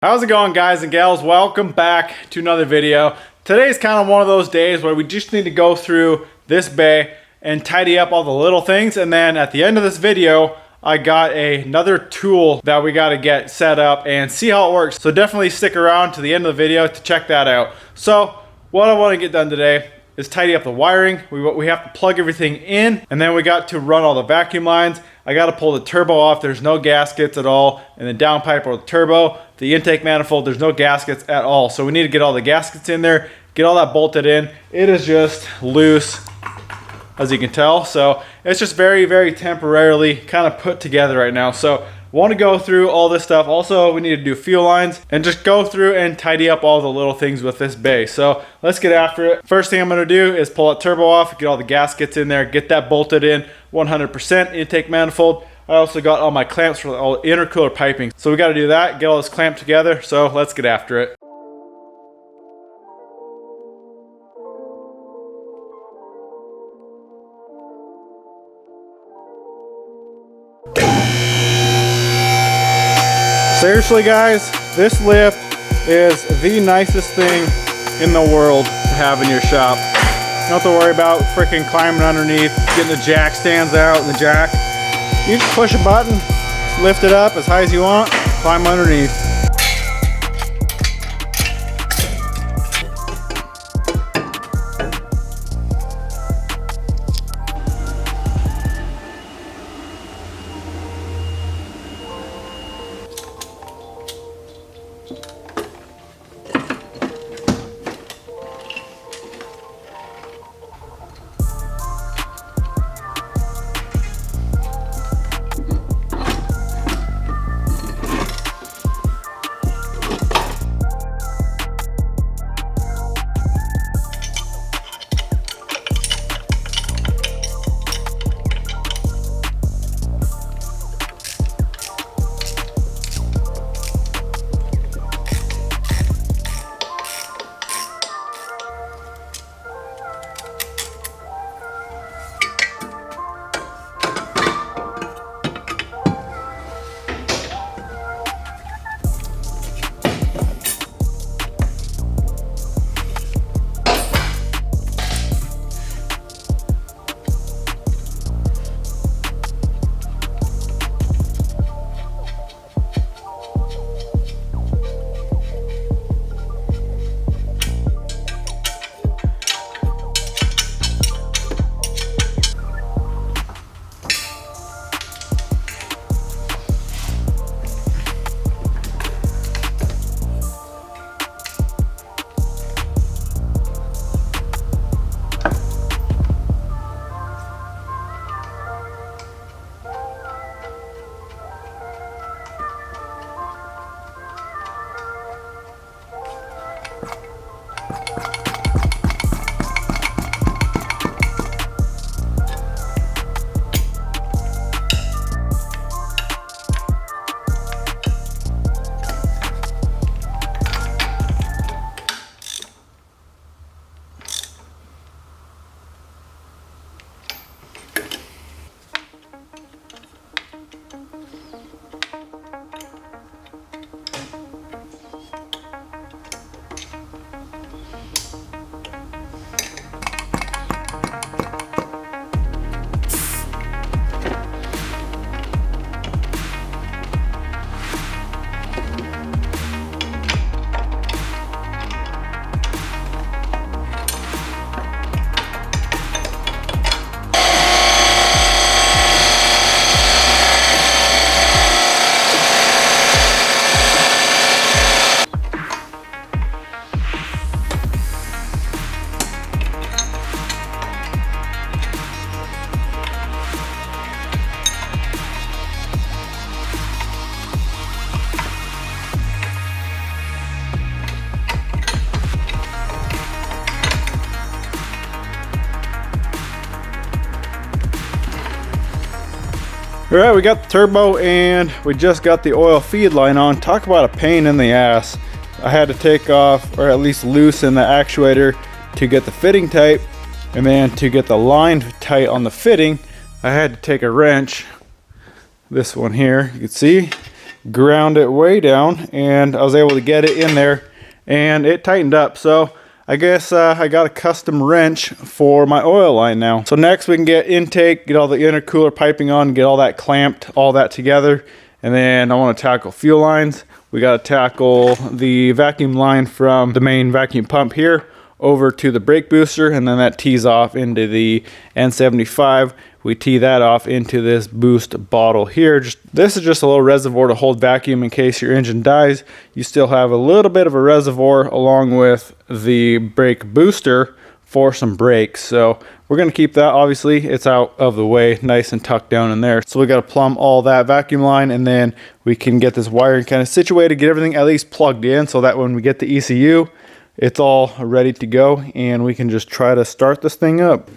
How's it going, guys and gals? Welcome back to another video. Today's kind of one of those days where we just need to go through this bay and tidy up all the little things, and then at the end of this video I got another tool that we got to get set up and see how it works. So definitely stick around to the end of the video to check that out. So what I want to get done today is tidy up the wiring. We have to plug everything in, and then we got to run all the vacuum lines. I got to pull the turbo off. There's no gaskets at all in the downpipe or the turbo. The intake manifold, there's no gaskets at all. So we need to get all the gaskets in there, get all that bolted in. It is just loose, as you can tell. So it's just very, very temporarily kind of put together right now. So I want to go through all this stuff. Also, we need to do fuel lines and just go through and tidy up all the little things with this bay. So let's get after it. First thing I'm going to do is pull that turbo off, get all the gaskets in there, get that bolted in 100% intake manifold. I also got all my clamps for all the intercooler piping. So we got to do that, get all this clamped together. So let's get after it. Seriously, guys, this lift is the nicest thing in the world to have in your shop. You don't have to worry about freaking climbing underneath, getting the jack stands out and the jack. You just push a button, lift it up as high as you want, climb underneath. All right, we got the turbo and we just got the oil feed line on. Talk about a pain in the ass. I had to take off, or at least loosen, the actuator to get the fitting tight, and then to get the line tight on the fitting, I had to take a wrench, this one here, you can see, ground it way down, and I was able to get it in there and it tightened up. So I guess I got a custom wrench for my oil line now. So next we can get intake, get all the intercooler piping on, get all that clamped, all that together. And then I want to tackle fuel lines. We got to tackle the vacuum line from the main vacuum pump here over to the brake booster, and then that tees off into the N75. We tee that off into this boost bottle here. This is just a little reservoir to hold vacuum in case your engine dies. You still have a little bit of a reservoir along with the brake booster for some brakes. So we're going to keep that, obviously it's out of the way, nice and tucked down in there. So we got to plumb all that vacuum line, and then we can get this wiring kind of situated, get everything at least plugged in so that when we get the ECU, it's all ready to go and we can just try to start this thing up.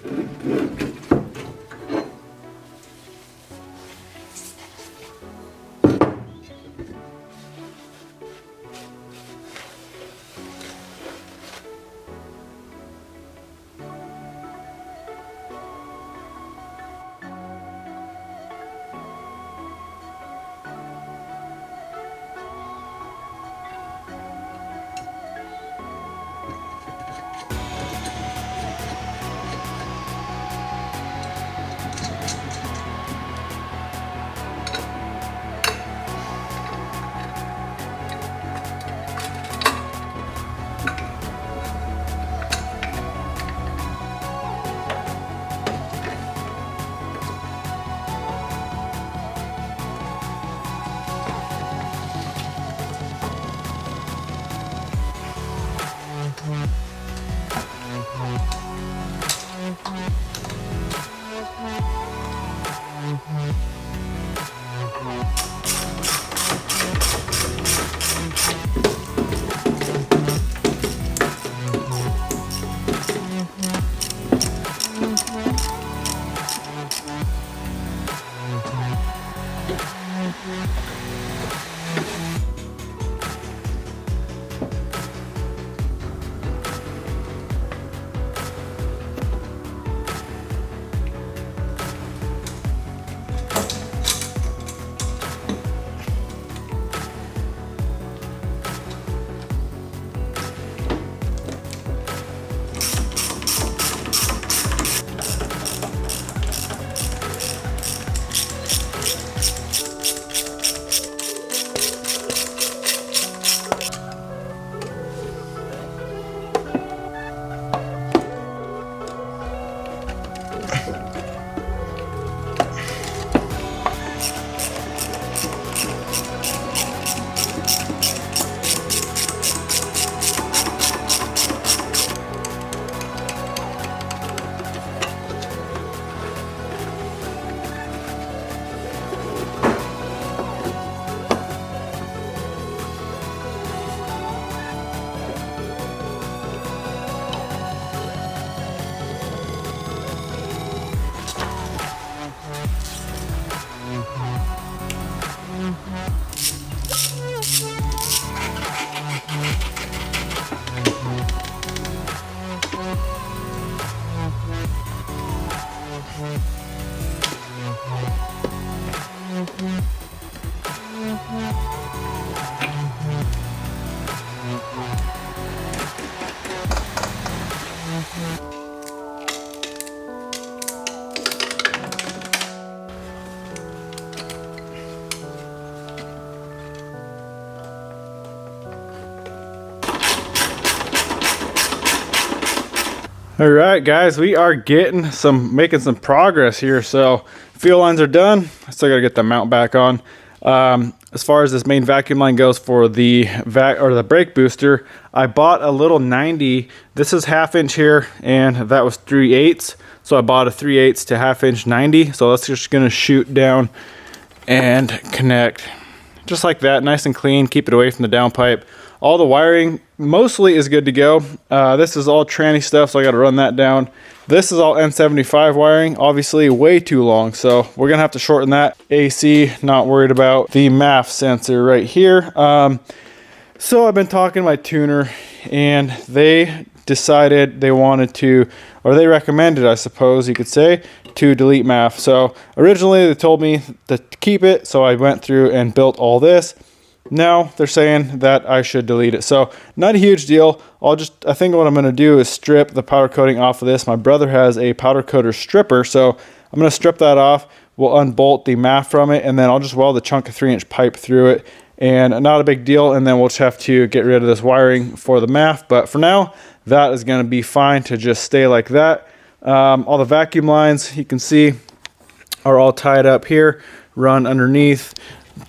All right, guys, we are making some progress here. So fuel lines are done. I still got to get the mount back on. As far as this main vacuum line goes for the brake booster, I bought a little 90. This is 1/2 inch here, and that was 3/8. So I bought a 3/8 to 1/2 inch 90. So that's just gonna shoot down and connect just like that, nice and clean. Keep it away from the downpipe. All the wiring mostly is good to go. This is all tranny stuff, so I got to run that down. This is all N75 wiring, obviously way too long, so we're gonna have to shorten that. AC, not worried about. The MAF sensor right here. So I've been talking to my tuner, and they decided they wanted to, or they recommended, I suppose you could say, to delete MAF. So originally they told me to keep it, so I went through and built all this. Now they're saying that I should delete it. So not a huge deal. I think what I'm going to do is strip the powder coating off of this. My brother has a powder coater stripper, so I'm going to strip that off. We'll unbolt the MAF from it, and then I'll just weld a chunk of 3-inch pipe through it, and not a big deal. And then we'll just have to get rid of this wiring for the MAF. But for now, that is going to be fine to just stay like that. All the vacuum lines, you can see, are all tied up here, run underneath,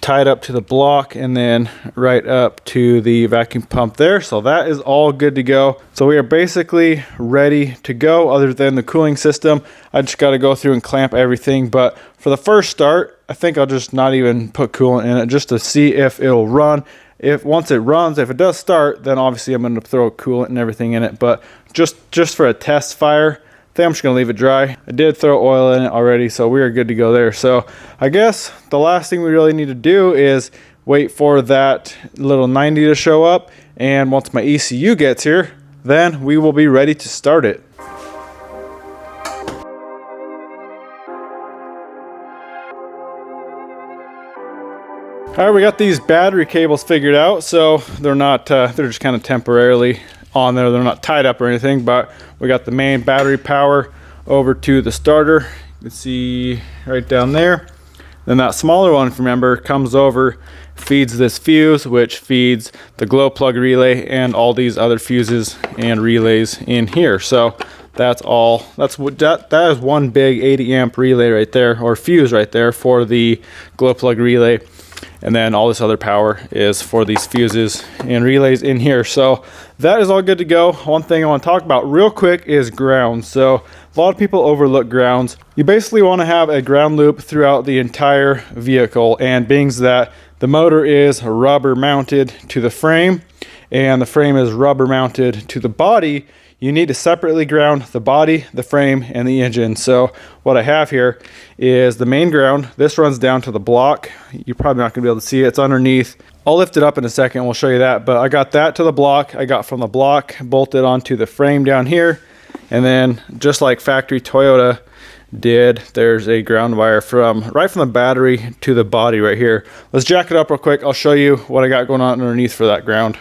tied up to the block, and then right up to the vacuum pump there. So that is all good to go. So we are basically ready to go, other than the cooling system. I just got to go through and clamp everything. But for the first start, I think I'll just not even put coolant in it, just to see if it'll run. Once it runs, if it does start, then obviously I'm going to throw coolant and everything in it. But just for a test fire, I think I'm just going to leave it dry. I did throw oil in it already, so we are good to go there. So I guess the last thing we really need to do is wait for that little 90 to show up. And once my ECU gets here, then we will be ready to start it. All right, we got these battery cables figured out. So they're not, they're just kind of temporarily on there. They're not tied up or anything, but we got the main battery power over to the starter. You can see right down there. Then that smaller one, if you remember, comes over, feeds this fuse, which feeds the glow plug relay and all these other fuses and relays in here. So that's all. That is one big 80 amp relay right there, or fuse right there, for the glow plug relay. And then all this other power is for these fuses and relays in here. So that is all good to go. One thing I want to talk about real quick is grounds. So a lot of people overlook grounds. You basically want to have a ground loop throughout the entire vehicle, and being that the motor is rubber mounted to the frame and the frame is rubber mounted to the body, you need to separately ground the body, the frame, and the engine. So what I have here is the main ground. This runs down to the block. You're probably not going to be able to see it. It's underneath. I'll lift it up in a second. We'll show you that. But I got that to the block. I got from the block bolted onto the frame down here. And then just like factory Toyota did, there's a ground wire right from the battery to the body right here. Let's jack it up real quick. I'll show you what I got going on underneath for that ground.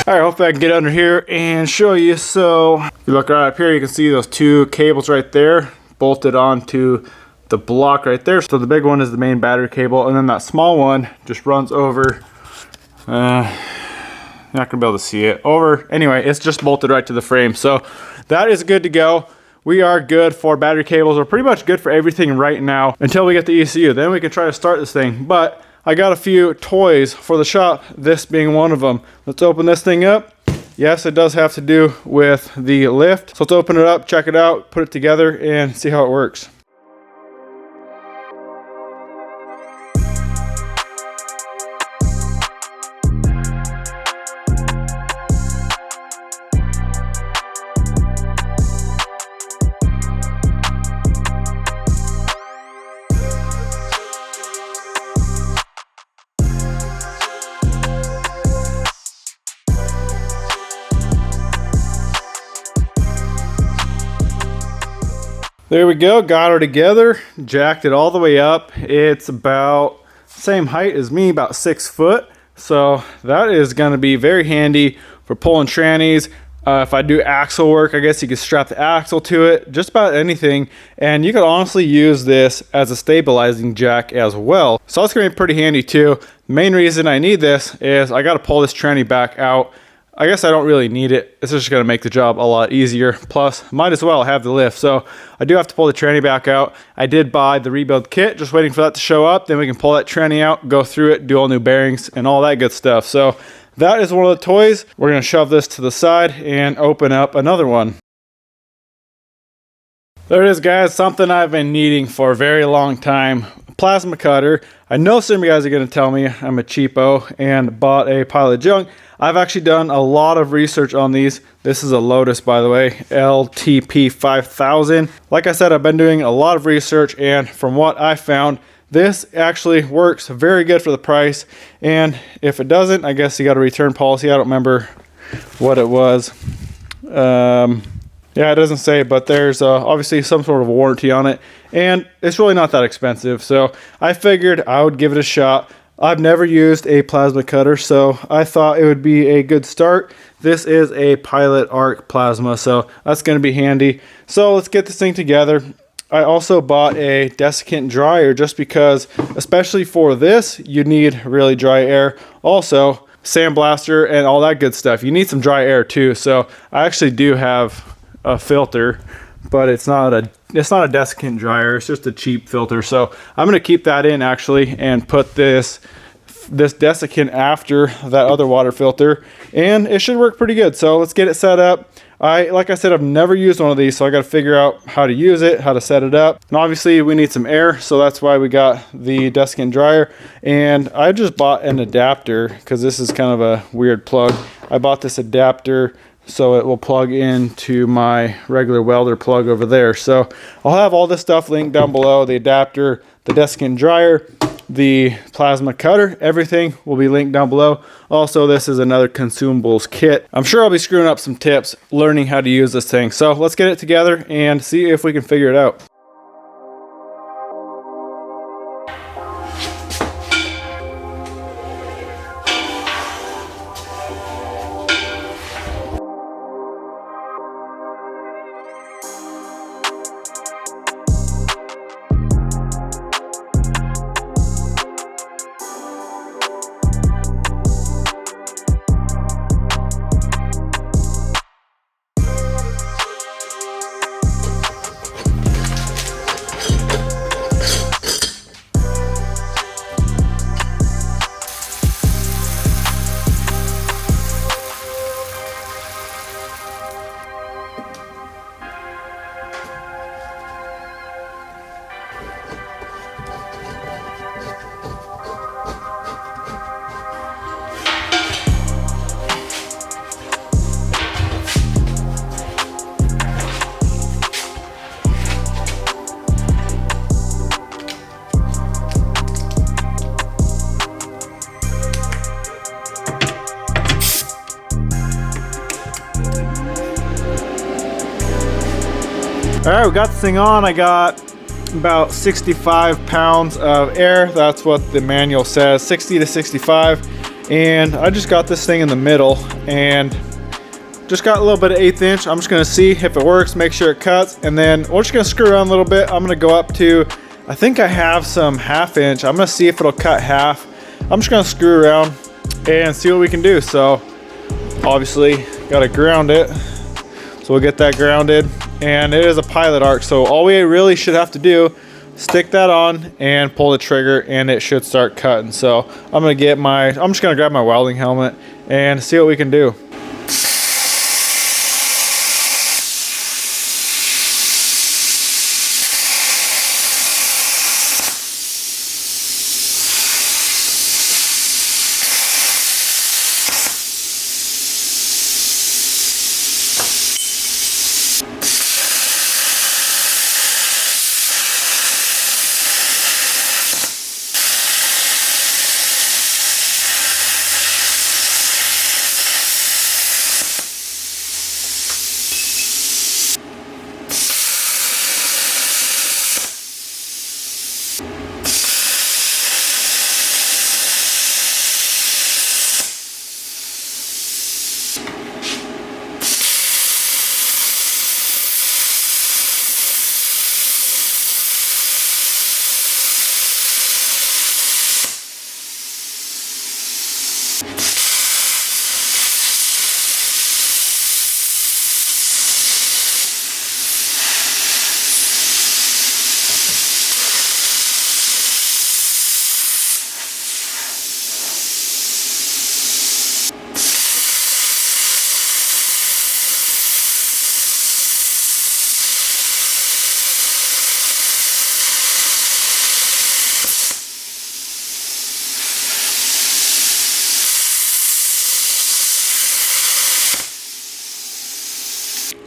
All right, hopefully I can get under here and show you. So if you look right up here, you can see those two cables right there bolted onto the block right there. So the big one is the main battery cable, and then that small one just runs over. You're not gonna be able to see it over. Anyway, it's just bolted right to the frame. So that is good to go. We are good for battery cables. We're pretty much good for everything right now until we get the ECU. Then we can try to start this thing. But I got a few toys for the shop, this being one of them. Let's open this thing up. Yes, it does have to do with the lift. So let's open it up, check it out, put it together, and see how it works. There we go, got her together, jacked it all the way up. It's about same height as me, about 6 foot. So that is gonna be very handy for pulling trannies. If I do axle work, I guess you could strap the axle to it, just about anything. And you could honestly use this as a stabilizing jack as well. So that's gonna be pretty handy too. The main reason I need this is I gotta pull this tranny back out. I guess I don't really need it. It's just gonna make the job a lot easier. Plus, might as well have the lift. So I do have to pull the tranny back out. I did buy the rebuild kit, just waiting for that to show up. Then we can pull that tranny out, go through it, do all new bearings and all that good stuff. So that is one of the toys. We're gonna shove this to the side and open up another one. There it is, guys, something I've been needing for a very long time. Plasma cutter. I know some of you guys are gonna tell me I'm a cheapo and bought a pile of junk. I've actually done a lot of research on these. This is a Lotus, by the way, LTP 5000. Like I said, I've been doing a lot of research, and from what I found, this actually works very good for the price. And if it doesn't, I guess you got a return policy. I don't remember what it was. Yeah, it doesn't say, but there's obviously some sort of warranty on it, and it's really not that expensive. So I figured I would give it a shot. I've never used a plasma cutter, so I thought it would be a good start. This is a Pilot Arc plasma, so that's going to be handy. So let's get this thing together. I also bought a desiccant dryer just because, especially for this, you need really dry air. Also, sandblaster and all that good stuff. You need some dry air too. So I actually do have a filter, but it's not a desiccant dryer. It's just a cheap filter. So I'm going to keep that in actually and put this desiccant after that other water filter, and it should work pretty good. So let's get it set up. Like I said, I've never used one of these, so I got to figure out how to use it, how to set it up. And obviously we need some air, so that's why we got the desiccant dryer. And I just bought an adapter because this is kind of a weird plug. I bought this adapter so it will plug into my regular welder plug over there. So I'll have all this stuff linked down below: the adapter, the desiccant dryer, the plasma cutter. Everything will be linked down below. Also, this is another consumables kit. I'm sure I'll be screwing up some tips learning how to use this thing. So let's get it together and see if we can figure it out. All right, we got this thing on. I got about 65 pounds of air. That's what the manual says, 60 to 65. And I just got this thing in the middle and just got a little bit of 1/8 inch. I'm just gonna see if it works, make sure it cuts, and then we're just gonna screw around a little bit. I'm gonna go up to, I think I have some 1/2 inch. I'm gonna see if it'll cut half. I'm just gonna screw around and see what we can do. So obviously gotta ground it. So we'll get that grounded. And it is a Pilot Arc, so all we really should have to do, stick that on and pull the trigger, and it should start cutting. So I'm just gonna grab my welding helmet and see what we can do.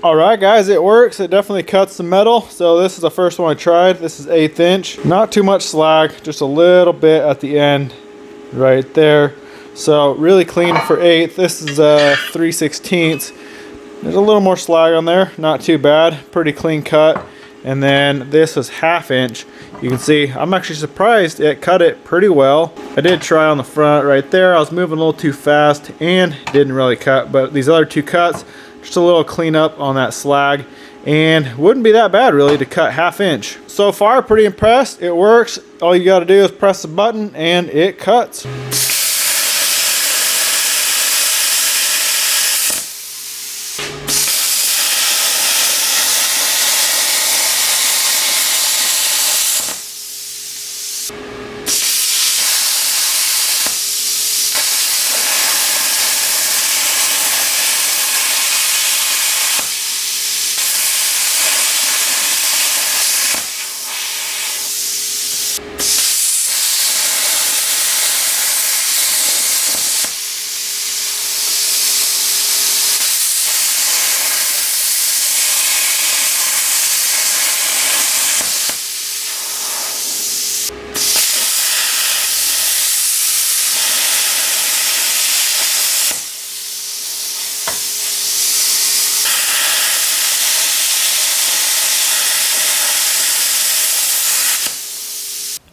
All right, guys, it works. It definitely cuts the metal. So this is the first one I tried. This is 1/8 inch. Not too much slag, just a little bit at the end right there. So really clean for 1/8. This is 3/16. There's a little more slag on there, not too bad. Pretty clean cut. And then this is 1/2 inch. You can see I'm actually surprised it cut it pretty well. I did try on the front right there. I was moving a little too fast and didn't really cut, but these other two cuts, just a little cleanup on that slag, and wouldn't be that bad really to cut 1/2 inch. So far, pretty impressed. It works. All you got to do is press the button and it cuts.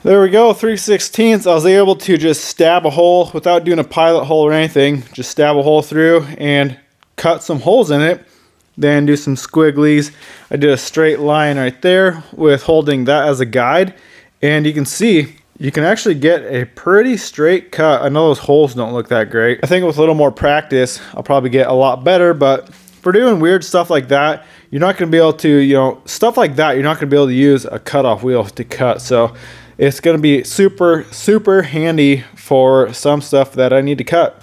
There we go, 3/16. I was able to just stab a hole without doing a pilot hole or anything. Just stab a hole through and cut some holes in it. Then do some squigglies. I did a straight line right there with holding that as a guide. And you can see, you can actually get a pretty straight cut. I know those holes don't look that great. I think with a little more practice, I'll probably get a lot better. But for doing weird stuff like that, you're not gonna be able to, stuff like that, you're not gonna be able to use a cutoff wheel to cut. So it's going to be super, super handy for some stuff that I need to cut.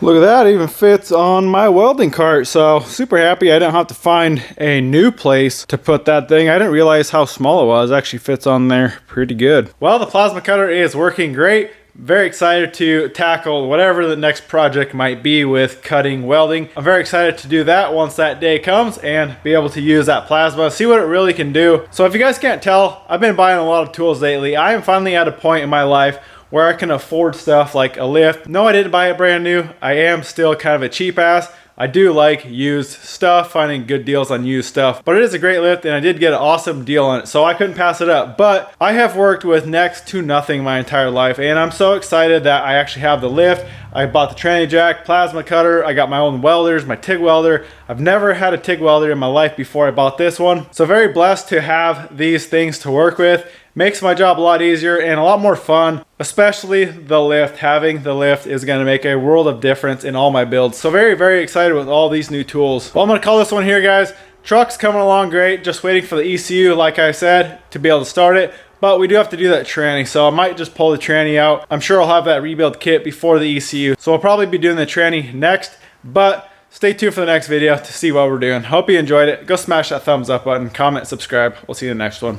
Look at that, it even fits on my welding cart. So super happy I didn't have to find a new place to put that thing. I didn't realize how small it was. It actually fits on there pretty good. Well, the plasma cutter is working great. Very excited to tackle whatever the next project might be with cutting welding. I'm very excited to do that once that day comes and be able to use that plasma, see what it really can do. So if you guys can't tell, I've been buying a lot of tools lately. I am finally at a point in my life where I can afford stuff like a lift. No, I didn't buy it brand new. I am still kind of a cheap ass. I do like used stuff, finding good deals on used stuff, but it is a great lift and I did get an awesome deal on it, so I couldn't pass it up. But I have worked with next to nothing my entire life and I'm so excited that I actually have the lift. I bought the tranny jack, plasma cutter, I got my own welders, my TIG welder. I've never had a TIG welder in my life before I bought this one. So very blessed to have these things to work with. Makes my job a lot easier and a lot more fun, especially the lift. Having the lift is going to make a world of difference in all my builds. So very, very excited with all these new tools. Well, I'm going to call this one here, guys. Truck's coming along great. Just waiting for the ECU, like I said, to be able to start it. But we do have to do that tranny, so I might just pull the tranny out. I'm sure I'll have that rebuild kit before the ECU. So I'll probably be doing the tranny next, but stay tuned for the next video to see what we're doing. Hope you enjoyed it. Go smash that thumbs up button, comment, subscribe. We'll see you in the next one.